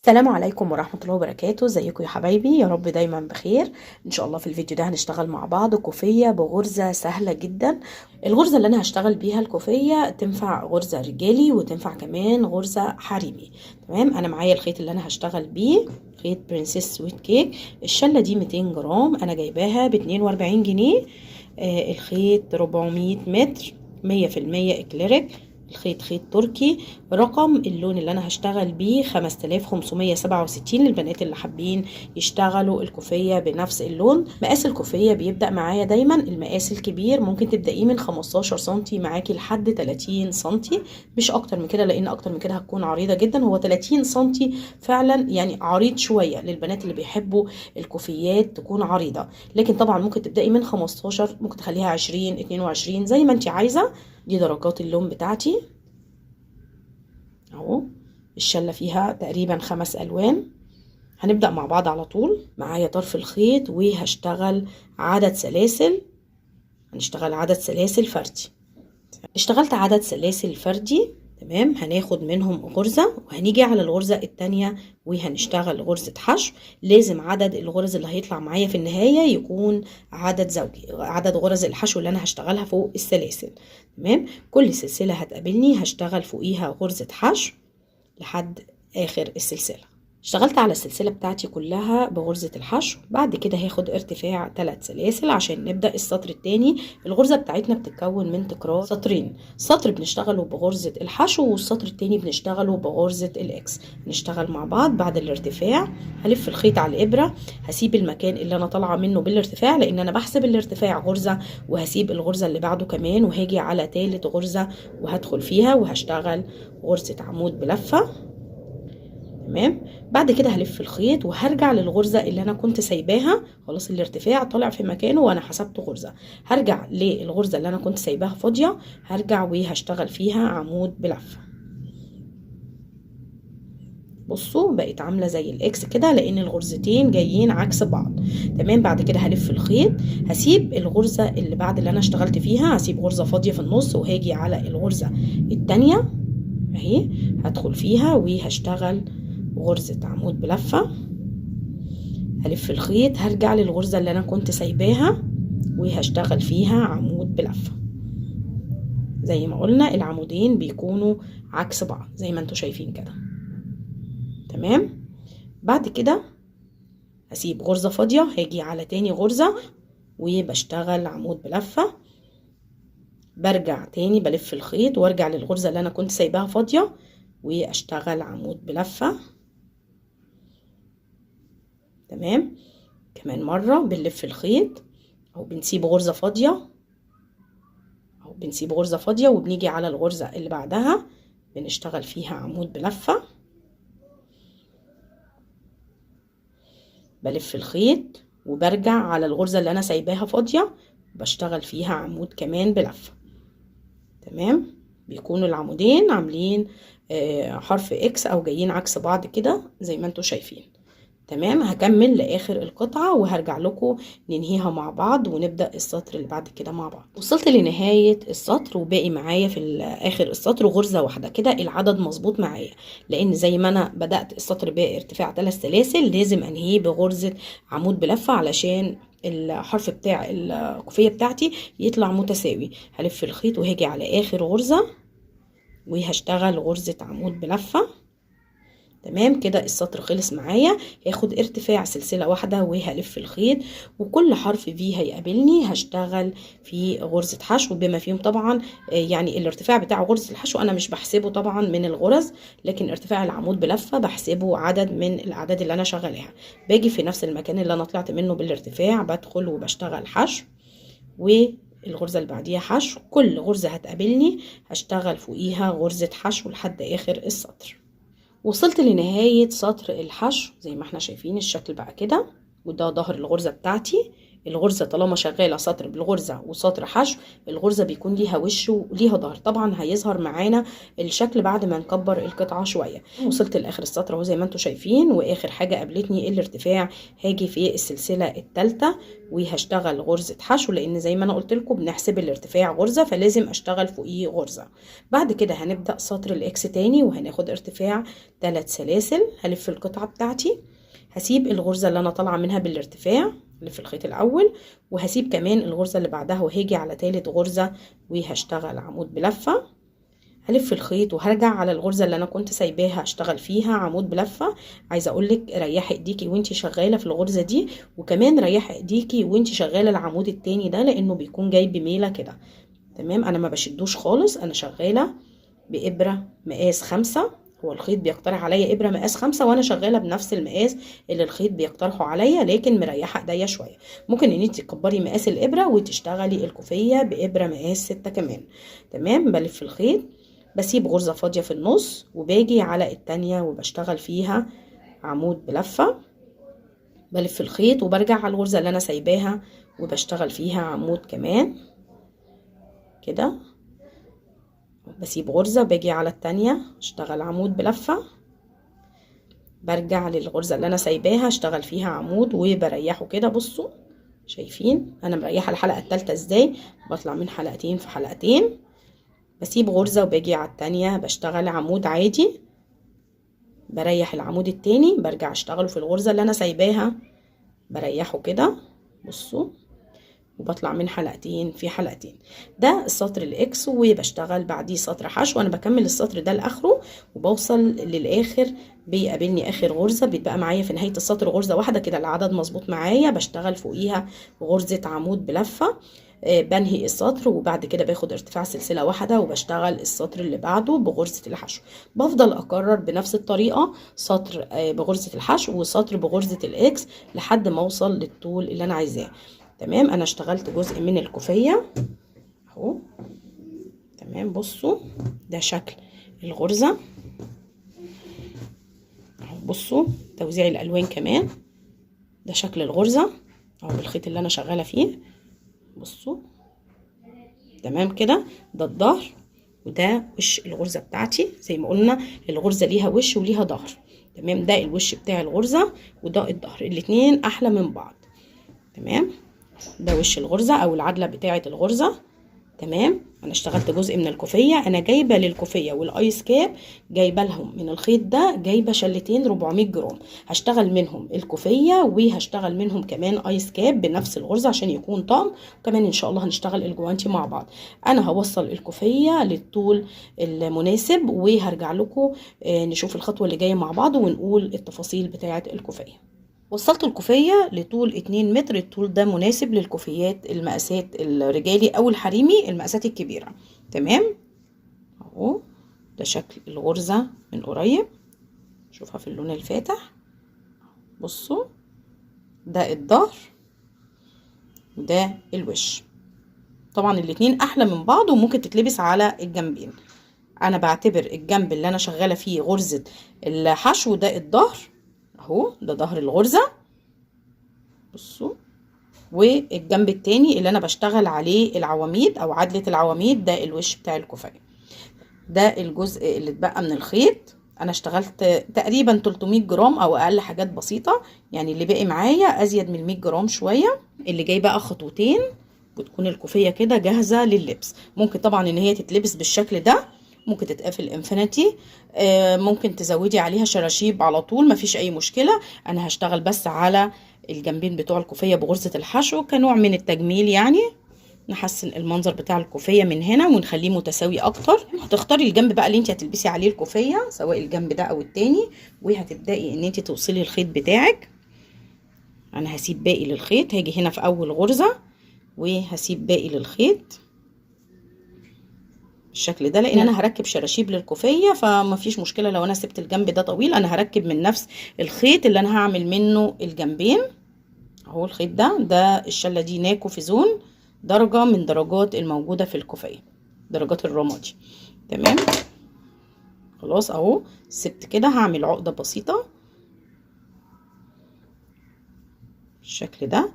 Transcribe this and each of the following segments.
السلام عليكم ورحمة الله وبركاته. ازيكم يا حبايبي؟ يا رب دايما بخير ان شاء الله. في الفيديو ده هنشتغل مع بعض كوفية بغرزة سهلة جدا. الغرزة اللي انا هشتغل بيها الكوفية تنفع غرزة رجالي وتنفع كمان غرزة حريمي. تمام، انا معايا الخيط اللي انا هشتغل بيه خيط برنسيس سويت كيك. الشلة دي 200 جرام، انا جايباها ب 42 جنيه. الخيط 400 متر، 100% اكليريك. الخيط خيط تركي. رقم اللون اللي انا هشتغل بيه 5567 للبنات اللي حابين يشتغلوا الكوفية بنفس اللون. مقاس الكوفية بيبدأ معايا دايما المقاس الكبير، ممكن تبدأيه من 15 سنتي معاكي لحد 30 سنتي، مش اكتر من كده لان اكتر من كده هتكون عريضة جدا. هو 30 سنتي فعلا يعني عريض شوية للبنات اللي بيحبوا الكوفيات تكون عريضة، لكن طبعا ممكن تبدأي من 15، ممكن تخليها 20 22 زي ما انت عايزة. دي درجات اللون بتاعتي اهو. الشلة فيها تقريبا 5 ألوان. هنبدأ مع بعض على طول. معايا طرف الخيط وهشتغل عدد سلاسل، هنشتغل عدد سلاسل فردي. اشتغلت عدد سلاسل فردي تمام، هناخد منهم غرزة وهنيجي على الغرزة التانية وهنشتغل غرزة حشو. لازم عدد الغرز اللي هيطلع معايا في النهاية يكون عدد زوجي، عدد غرز الحشو اللي انا هشتغلها فوق السلاسل. تمام، كل سلسلة هتقابلني هشتغل فوقيها غرزة حشو لحد اخر السلسلة. اشتغلت على السلسلة بتاعتي كلها بغرزة الحشو. بعد كده هاخد ارتفاع 3 سلاسل عشان نبدأ السطر التاني. الغرزة بتاعتنا بتتكون من تكرار سطرين، سطر بنشتغله بغرزة الحشو والسطر التاني بنشتغله بغرزة الاكس. نشتغل مع بعض. بعد الارتفاع هلف الخيط على الابرة، هسيب المكان اللي انا طالعة منه بالارتفاع لان انا بحسب الارتفاع غرزة، وهسيب الغرزة اللي بعده كمان وهاجي على تالت غرزة وهدخل فيها وهشتغل غرزة عمود بلفة. تمام، بعد كده هلف الخيط وهرجع للغرزة اللي انا كنت سايباها. خلاص الارتفاع طالع في مكانه وانا حسبته غرزة، هرجع للغرزة اللي انا كنت سايباها فاضية، هرجع وهشتغل فيها عمود بلفة. بصوا بقت عاملة زي الاكس كده لان الغرزتين جايين عكس بعض. تمام، بعد كده هلف الخيط، هسيب الغرزة اللي بعد اللي انا اشتغلت فيها، هسيب غرزة فاضية في النص وهاجي على الغرزة التانية اهي، هدخل فيها وهشتغل غرزة عمود بلفة. هلف الخيط، هرجع للغرزة اللي انا كنت سايباها وهشتغل فيها عمود بلفة. زي ما قلنا العمودين بيكونوا عكس بعض زي ما انتوا شايفين كده. تمام، بعد كده هسيب غرزة فاضية، هاجي على تاني غرزة وبشتغل عمود بلفة. برجع تاني بلف الخيط وارجع للغرزة اللي انا كنت سايباها فاضية واشتغل عمود بلفة. تمام، كمان مرة بنلف الخيط او بنسيب غرزة فاضية، او بنسيب غرزة فاضية وبنيجي على الغرزة اللي بعدها بنشتغل فيها عمود بلفة. بلف الخيط وبرجع على الغرزة اللي انا سايباها فاضية بشتغل فيها عمود كمان بلفة. تمام، بيكونوا العمودين عاملين حرف اكس او جايين عكس بعض كده زي ما انتوا شايفين. تمام، هكمل لاخر القطعة وهرجع لكم ننهيها مع بعض ونبدأ السطر اللي بعد كده مع بعض. وصلت لنهاية السطر وباقي معايا في اخر السطر غرزة واحدة كده، العدد مظبوط معايا لان زي ما انا بدأت السطر بارتفاع 3 سلاسل لازم انهيه بغرزة عمود بلفة علشان الحرف بتاع الكوفية بتاعتي يطلع متساوي. هلف الخيط وهاجي على اخر غرزة وهشتغل غرزة عمود بلفة. تمام كده السطر خلص معايا. هاخد ارتفاع سلسلة واحدة وهلف الخيط وكل حرف فيه هيقابلني هشتغل في غرزة حشو بما فيهم طبعا يعني الارتفاع بتاع غرزة الحشو انا مش بحسبه طبعا من الغرز، لكن ارتفاع العمود بلفة بحسبه عدد من الاعداد اللي انا شغلاها. باجي في نفس المكان اللي انا طلعت منه بالارتفاع بدخل وبشتغل حشو والغرزة اللي بعديها حشو. كل غرزة هتقابلني هشتغل فوقيها غرزة حشو لحد اخر السطر. وصلت لنهاية سطر الحشو زي ما احنا شايفين الشكل بقى كده، وده ظهر الغرزة بتاعتي. الغرزة طالما شغالة سطر بالغرزة وسطر حشو، الغرزة بيكون ليها وش وليها ظهر. طبعا هيظهر معانا الشكل بعد ما نكبر القطعة شوية. وصلت لاخر السطر اهو زي ما انتم شايفين، واخر حاجة قابلتني الارتفاع. هاجي في السلسلة الثالثة وهشتغل غرزة حشو، لان زي ما انا قلت لكم بنحسب الارتفاع غرزة، فلازم اشتغل فوقيه غرزة. بعد كده هنبدأ سطر الاكس تاني، وهناخد ارتفاع 3 سلاسل. هلف القطعة بتاعتي، هسيب الغرزة اللي انا طالعة منها بالارتفاع، الف الخيط الاول، وهسيب كمان الغرزة اللي بعدها، وهاجي على تالت غرزة وهشتغل عمود بلفة. هلف الخيط وهرجع على الغرزة اللي انا كنت سايباها اشتغل فيها عمود بلفة. عايزة اقولك ريحي ايديكي وانتي شغالة في الغرزة دي، وكمان ريحي ايديكي وانتي شغالة العمود التاني ده، لانه بيكون جاي بميلة كده. تمام، انا ما بشدوش خالص، انا شغالة بإبرة مقاس 5. هو الخيط بيقترح عليا إبرة مقاس 5، وانا شغالة بنفس المقاس اللي الخيط بيقترحه عليا، لكن مريحة ايديا شوية. ممكن ان انت تكبري مقاس الإبرة وتشتغلي الكوفية بإبرة مقاس 6 كمان. تمام، بلف الخيط، بسيب غرزة فاضية في النص، وباجي على التانية وبشتغل فيها عمود بلفة. بلف الخيط وبرجع على الغرزة اللي انا سايباها وبشتغل فيها عمود كمان كده. بسيب غرزة وباجي على التانية اشتغل عمود بلفة، برجع للغرزة اللي انا سايباها اشتغل فيها عمود وبريحه كده. بصوا شايفين انا مريحة الحلقة التالتة ازاي، بطلع من حلقتين في حلقتين. بسيب غرزة وباجي على التانية بشتغل عمود عادي، بريح العمود التاني، برجع اشتغله في الغرزة اللي انا سايباها، بريحه كده. بصوا، وبطلع من حلقتين في حلقتين. ده السطر الاكس، وبشتغل بعديه سطر حشو. انا بكمل السطر ده لاخره وبوصل للاخر، بيقابلني اخر غرزه، بيتبقى معايا في نهايه السطر غرزه واحده كده، العدد مظبوط معايا. بشتغل فوقيها غرزه عمود بلفه، بنهي السطر، وبعد كده باخد ارتفاع سلسله واحده وبشتغل السطر اللي بعده بغرزه الحشو. بفضل اكرر بنفس الطريقه، سطر بغرزه الحشو وسطر بغرزه الاكس لحد ما اوصل للطول اللي انا عايزاه. تمام، انا اشتغلت جزء من الكوفية اهو. تمام، بصوا ده شكل الغرزة اهو. بصوا توزيع الالوان كمان، ده شكل الغرزة اهو بالخيط اللي انا شغالة فيه. بصوا تمام كده، ده الظهر وده وش الغرزة بتاعتي. زي ما قلنا الغرزة ليها وش وليها ظهر. تمام، ده الوش بتاع الغرزة وده الظهر، الاتنين احلى من بعض. تمام، ده وش الغرزة او العدلة بتاعة الغرزة. تمام، انا اشتغلت جزء من الكوفية. انا جايبة للكوفية والايس كاب، جايبة لهم من الخيط ده، جايبة شلتين 400 جرام. هشتغل منهم الكوفية وهشتغل منهم كمان ايس كاب بنفس الغرزة عشان يكون طقم. وكمان ان شاء الله هنشتغل الجوانتي مع بعض. انا هوصل الكوفية للطول المناسب، وهرجع لكم نشوف الخطوة اللي جاية مع بعض ونقول التفاصيل بتاعة الكوفية. وصلت الكوفية لطول 2 متر. الطول ده مناسب للكوفيات المقاسات الرجالي او الحريمي، المقاسات الكبيرة. تمام اهو، ده شكل الغرزة من قريب، شوفها في اللون الفاتح. بصوا ده الظهر وده الوش. طبعا الاتنين احلى من بعض وممكن تتلبس على الجنبين. انا بعتبر الجنب اللي انا شغالة فيه غرزة الحشو ده الظهر اهو، ده ظهر الغرزة. بصوا، والجنب التاني اللي انا بشتغل عليه العواميد او عدلة العواميد ده الوش بتاع الكوفية. ده الجزء اللي اتبقى من الخيط. انا اشتغلت تقريبا 300 جرام او اقل، حاجات بسيطة يعني. اللي باقي معايا ازيد من 100 جرام شوية. اللي جاي بقى خطوتين وتكون الكوفية كده جاهزة لللبس. ممكن طبعا ان هي تتلبس بالشكل ده، ممكن تتقفل انفينيتي، ممكن تزودي عليها شراشيب على طول، مفيش اي مشكلة. انا هشتغل بس على الجنبين بتوع الكوفية بغرزة الحشو كنوع من التجميل يعني، نحسن المنظر بتاع الكوفية من هنا ونخليه متساوي اكتر. هتختاري الجنب بقى اللي انت هتلبسي عليه الكوفية، سواء الجنب ده او التاني، وهتبدأي ان انت توصلي الخيط بتاعك. انا هسيب باقي للخيط، هاجي هنا في اول غرزة وهسيب باقي للخيط بالشكل ده، لان انا هركب شراشيب للكوفيه، فما فيش مشكله لو انا سبت الجنب ده طويل. انا هركب من نفس الخيط اللي انا هعمل منه الجنبين اهو. الخيط ده الشله دي ناكو في زون، درجه من درجات الموجوده في الكوفيه، درجات الرمادي. تمام خلاص اهو، سبت كده. هعمل عقده بسيطه بالشكل ده،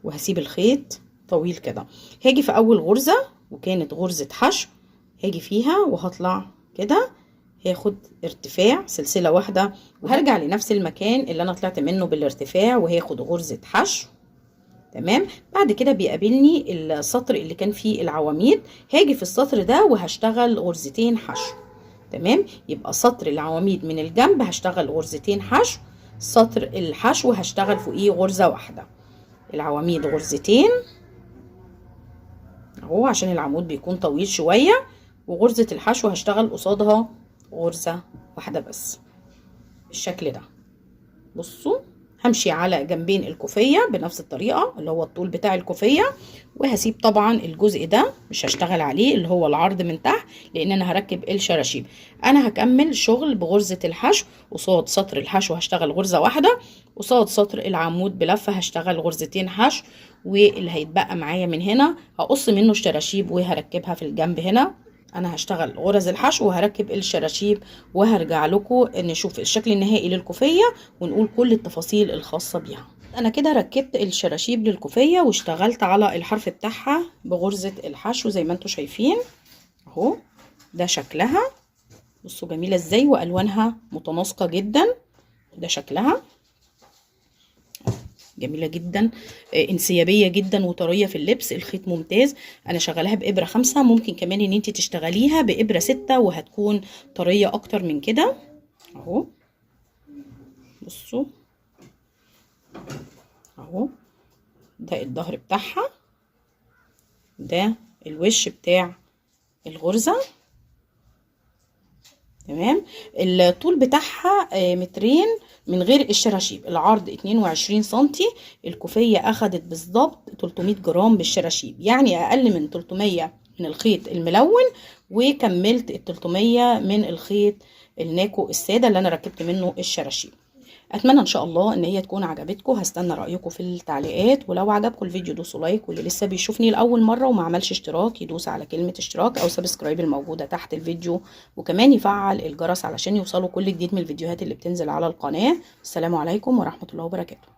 وهسيب الخيط طويل كده. هاجي في اول غرزة وكانت غرزة حشو، هاجي فيها وهطلع كده، هاخد ارتفاع سلسلة واحدة وهرجع لنفس المكان اللي انا طلعت منه بالارتفاع وهاخد غرزة حشو. تمام. بعد كده بيقابلني السطر اللي كان فيه العواميد، هاجي في السطر ده وهشتغل غرزتين حشو. تمام. يبقى سطر العواميد من الجنب هشتغل غرزتين حشو، سطر الحشو هشتغل فوقيه غرزة واحدة. العواميد غرزتين اهو عشان العمود بيكون طويل شوية، وغرزة الحشو هشتغل قصادها غرزة واحدة بس بالشكل ده. بصوا همشي على جنبين الكوفية بنفس الطريقة اللي هو الطول بتاع الكوفية، وهسيب طبعا الجزء ده مش هشتغل عليه اللي هو العرض من تحت لان انا هركب الشراشيب. انا هكمل شغل بغرزة الحشو، قصاد سطر الحشو هشتغل غرزة واحدة، قصاد سطر العمود بلفة هشتغل غرزتين حشو، واللي هيتبقى معايا من هنا هقص منه الشراشيب وهركبها في الجنب هنا. انا هشتغل غرز الحشو وهركب الشراشيب، وهرجع لكم نشوف الشكل النهائي للكوفية ونقول كل التفاصيل الخاصة بيها. انا كده ركبت الشراشيب للكوفية واشتغلت على الحرف بتاعها بغرزة الحشو زي ما انتم شايفين اهو. ده شكلها، بصوا جميلة ازاي والوانها متناسقة جدا. ده شكلها جميلة جدا، انسيابية جدا وطرية في اللبس. الخيط ممتاز. انا شغلها بإبرة 5، ممكن كمان ان انت تشتغليها بإبرة 6 وهتكون طرية اكتر من كده اهو. بصوا اهو، ده الظهر بتاعها، ده الوش بتاع الغرزة. تمام. الطول بتاعها 2 مترين من غير الشراشيب، العرض 22 سنتي. الكوفية اخدت بالظبط 300 جرام بالشراشيب، يعني اقل من 300 من الخيط الملون، وكملت ال 300 من الخيط الناكو السادة اللي انا ركبت منه الشراشيب. اتمنى ان شاء الله ان هي تكون عجبتكم. هستنى رايكم في التعليقات، ولو عجبكم الفيديو دوسوا لايك، واللي لسه بيشوفني لاول مره وما عملش اشتراك يدوس على كلمه اشتراك او سبسكرايب الموجوده تحت الفيديو، وكمان يفعل الجرس علشان يوصلوا كل جديد من الفيديوهات اللي بتنزل على القناه. السلام عليكم ورحمه الله وبركاته.